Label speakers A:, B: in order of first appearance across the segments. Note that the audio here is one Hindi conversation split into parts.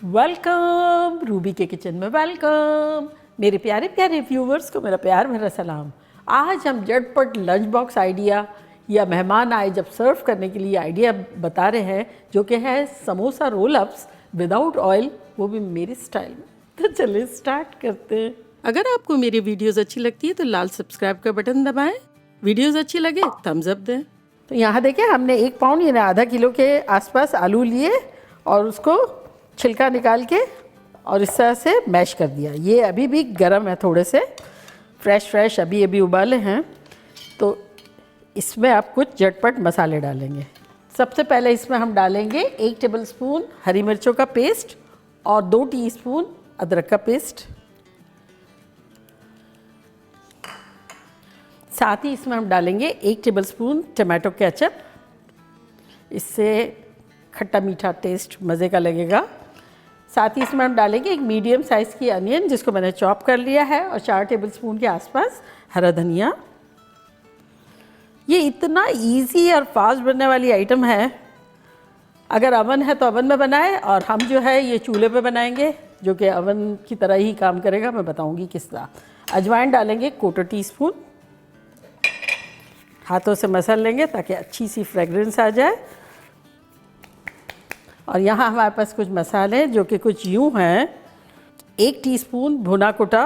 A: वेलकम रूबी के किचन में वेलकम। मेरे प्यारे प्यारे व्यूवर्स को मेरा प्यार भरा सलाम। आज हम झटपट लंच बॉक्स आइडिया या मेहमान आए जब सर्व करने के लिए आइडिया बता रहे हैं, जो कि है samosa roll ups without oil, वो भी मेरे स्टाइल में। तो चलिए स्टार्ट करते हैं। अगर आपको मेरी वीडियोस अच्छी लगती है तो लाल सब्सक्राइब का बटन दबाएं, वीडियोस अच्छी लगे थम्स अप दें। तो यहाँ देखिए हमने 1 पाउंड यानी आधा किलो के आसपास आलू लिए और उसको छिलका निकाल के और इस तरह से मैश कर दिया। ये अभी भी गर्म है, थोड़े से फ्रेश अभी उबाले हैं। तो इसमें आप कुछ झटपट मसाले डालेंगे। सबसे पहले इसमें हम डालेंगे 1 टेबलस्पून हरी मिर्चों का पेस्ट और 2 टीस्पून अदरक का पेस्ट। साथ ही इसमें हम डालेंगे 1 टेबलस्पून टमाटो केचप। इससे खट्टा मीठा टेस्ट मज़े का लगेगा। साथ ही इसमें हम डालेंगे 1 मीडियम साइज़ की अनियन जिसको मैंने चॉप कर लिया है और 4 टेबलस्पून के आसपास हरा धनिया। ये इतना इजी और फास्ट बनने वाली आइटम है। अगर अवन है तो अवन में बनाएं और हम जो है ये चूल्हे पे बनाएंगे, जो कि अवन की तरह ही काम करेगा। मैं बताऊंगी किस तरह। अजवाइन डालेंगे 1/4 टीस्पून। हाथों से मसल लेंगे ताकि अच्छी सी फ्रेगरेंस आ जाए। और यहाँ हमारे पास कुछ मसाले जो कि कुछ यूँ हैं। 1 टीस्पून भुना कुटा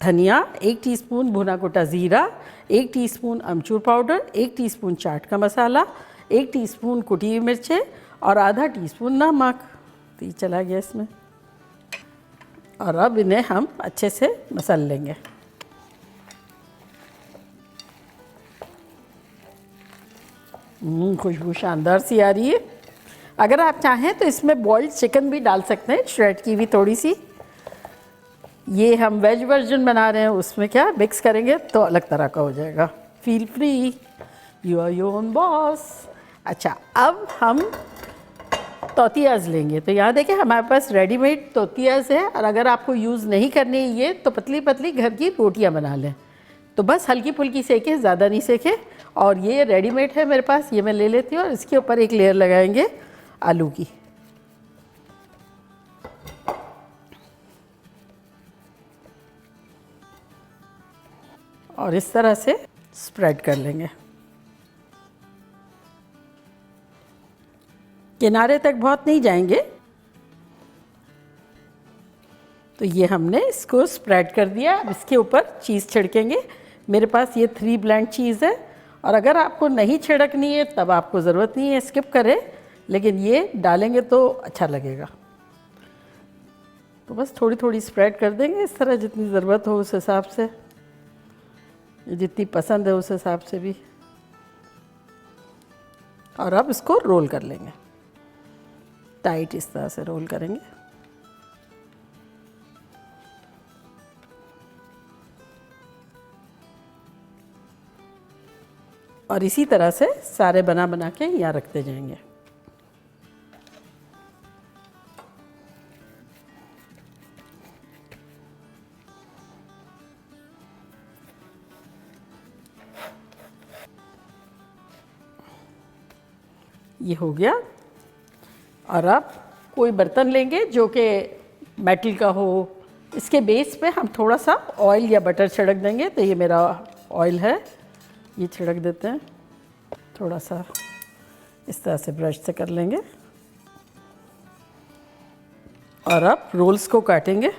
A: धनिया, 1 टीस्पून भुना कुटा ज़ीरा, 1 टीस्पून अमचूर पाउडर, 1 टीस्पून चाट का मसाला, 1 टीस्पून कुटी हुई मिर्चें और आधा टीस्पून नमक। तो ये चला गया इसमें। और अब इन्हें हम अच्छे से मसल लेंगे। खुशबू शानदार सी आ रही है। अगर आप चाहें तो इसमें बॉइल्ड चिकन भी डाल सकते हैं, श्रेड की भी थोड़ी सी। ये हम वेज वर्जन बना रहे हैं, उसमें क्या मिक्स करेंगे तो अलग तरह का हो जाएगा। Feel free, you are your own boss. अच्छा, अब हम तोतियाज़ लेंगे। तो यहाँ देखिए हमारे पास रेडीमेड तोतियाज़ है और अगर आपको यूज़ नहीं करनी है ये तो पतली पतली घर की रोटियाँ बना लें। तो बस हल्की फुल्की सेकें, ज़्यादा नहीं सेकें। और ये रेडीमेड है मेरे पास, ये मैं ले लेती हूँ और इसके ऊपर एक लेयर लगाएंगे आलू की। और इस तरह से स्प्रेड कर लेंगे। किनारे तक बहुत नहीं जाएंगे। तो ये हमने इसको स्प्रेड कर दिया। अब इसके ऊपर चीज़ छिड़केंगे। मेरे पास ये 3 ब्लेंड चीज़ है और अगर आपको नहीं छिड़कनी है तब आपको ज़रूरत नहीं है, स्किप करें, लेकिन ये डालेंगे तो अच्छा लगेगा। तो बस थोड़ी थोड़ी स्प्रेड कर देंगे इस तरह, जितनी ज़रूरत हो उस हिसाब से, जितनी पसंद है उस हिसाब से भी। और अब इसको रोल कर लेंगे, टाइट इस तरह से रोल करेंगे। और इसी तरह से सारे बना के यहाँ रखते जाएंगे। ये हो गया। और अब कोई बर्तन लेंगे जो कि मेटल का हो। इसके बेस पे हम थोड़ा सा ऑयल या बटर छिड़क देंगे। तो ये मेरा ऑयल है, ये छिड़क देते हैं। थोड़ा सा इस तरह से ब्रश से कर लेंगे। और अब रोल्स को काटेंगे।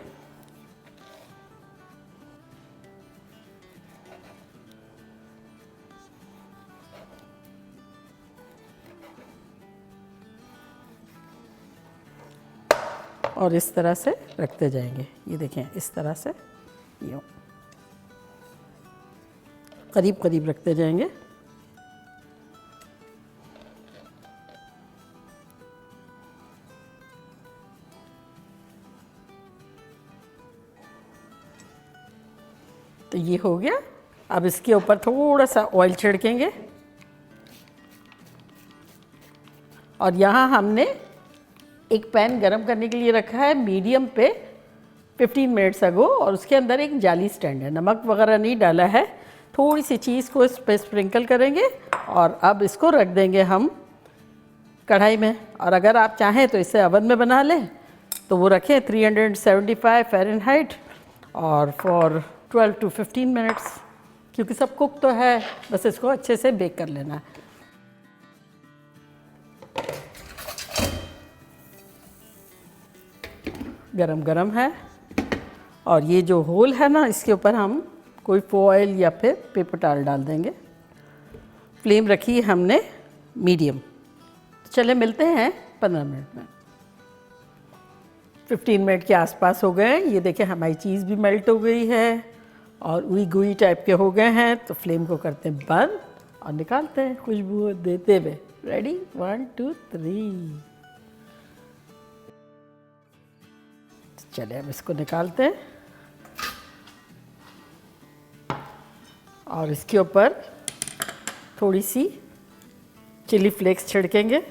A: और इस तरह से रखते जाएंगे। ये देखें इस तरह से यूँ करीब करीब रखते जाएंगे। तो ये हो गया। अब इसके ऊपर थोड़ा सा ऑयल छिड़केंगे और यहाँ हमने एक पैन गरम करने के लिए रखा है मीडियम पे 15 मिनट्स अगो, और उसके अंदर एक जाली स्टैंड है। नमक वगैरह नहीं डाला है। थोड़ी सी चीज़ को इस पर स्प्रिंकल करेंगे और अब इसको रख देंगे हम कढ़ाई में। और अगर आप चाहें तो इसे ओवन में बना लें तो वो रखें 375 फ़ारेनहाइट और फॉर 12 to 15 मिनट्स, क्योंकि सब कुक तो है, बस इसको अच्छे से बेक कर लेना है। गरम गरम है और ये जो होल है ना, इसके ऊपर हम कोई फॉइल या फिर पेपर टॉवल डाल देंगे। फ्लेम रखी है हमने मीडियम। चले मिलते हैं 15 मिनट में। 15 मिनट के आसपास हो गए। ये देखें हमारी चीज़ भी मेल्ट हो गई है और उई गुई टाइप के हो गए हैं। तो फ्लेम को करते हैं बंद और निकालते हैं खुशबू देते हुए। रेडी 1 2 3। चलिए हम इसको निकालते हैं और इसके ऊपर थोड़ी सी चिली फ्लेक्स छिड़केंगे।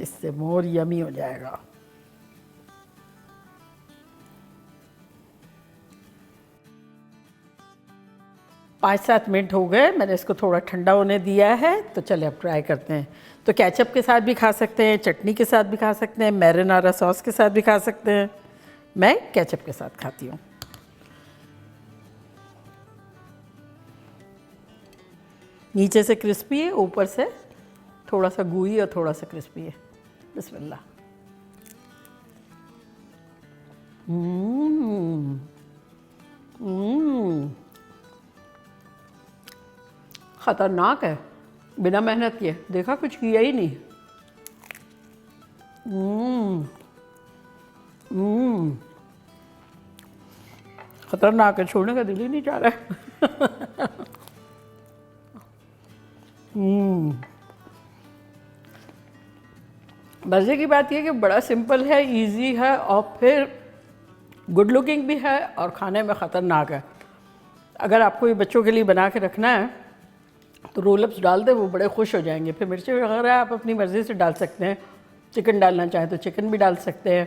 A: इससे मोर यमी हो जाएगा। पाँच 7 मिनट हो गए, मैंने इसको थोड़ा ठंडा होने दिया है। तो चलिए अब ट्राई करते हैं। तो केचप के साथ भी खा सकते हैं, चटनी के साथ भी खा सकते हैं, मैरिनारा सॉस के साथ भी खा सकते हैं। मैं केचप के साथ खाती हूँ। नीचे से क्रिस्पी है, ऊपर से थोड़ा सा gooey और थोड़ा सा क्रिस्पी है। बिस्मिल्लाह। ख़तरनाक है, बिना मेहनत किए। देखा, कुछ किया ही नहीं। ख़तरनाक है, छोड़ने का दिल ही नहीं चाह रहा है। मज़े की बात यह कि बड़ा सिंपल है, इजी है और फिर गुड लुकिंग भी है और खाने में ख़तरनाक है। अगर आपको ये बच्चों के लिए बना के रखना है तो रोल अप्स डाल दें, वो बड़े खुश हो जाएंगे। फिर मिर्ची वगैरह आप अपनी मर्ज़ी से डाल सकते हैं। चिकन डालना चाहें तो चिकन भी डाल सकते हैं।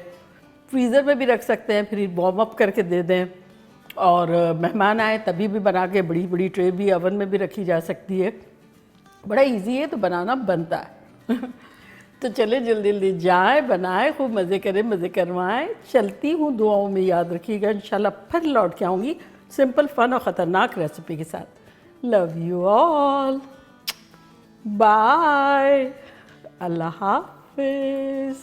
A: फ्रीज़र में भी रख सकते हैं, फिर वार्म अप करके दे दें। और मेहमान आए तभी भी बना के, बड़ी बड़ी ट्रे भी ओवन में भी रखी जा सकती है। बड़ा इजी है, तो बनाना बनता है। तो चले जल्दी जल्दी जाएं, बनाएं, खूब मज़े करें, मज़े करवाएं। चलती हूँ, दुआओं में याद रखिएगा। इंशाल्लाह फिर लौट के आऊँगी सिंपल, फन और ख़तरनाक रेसिपी के साथ। लव यू ऑल, बाय, अल्लाह हाफिज़।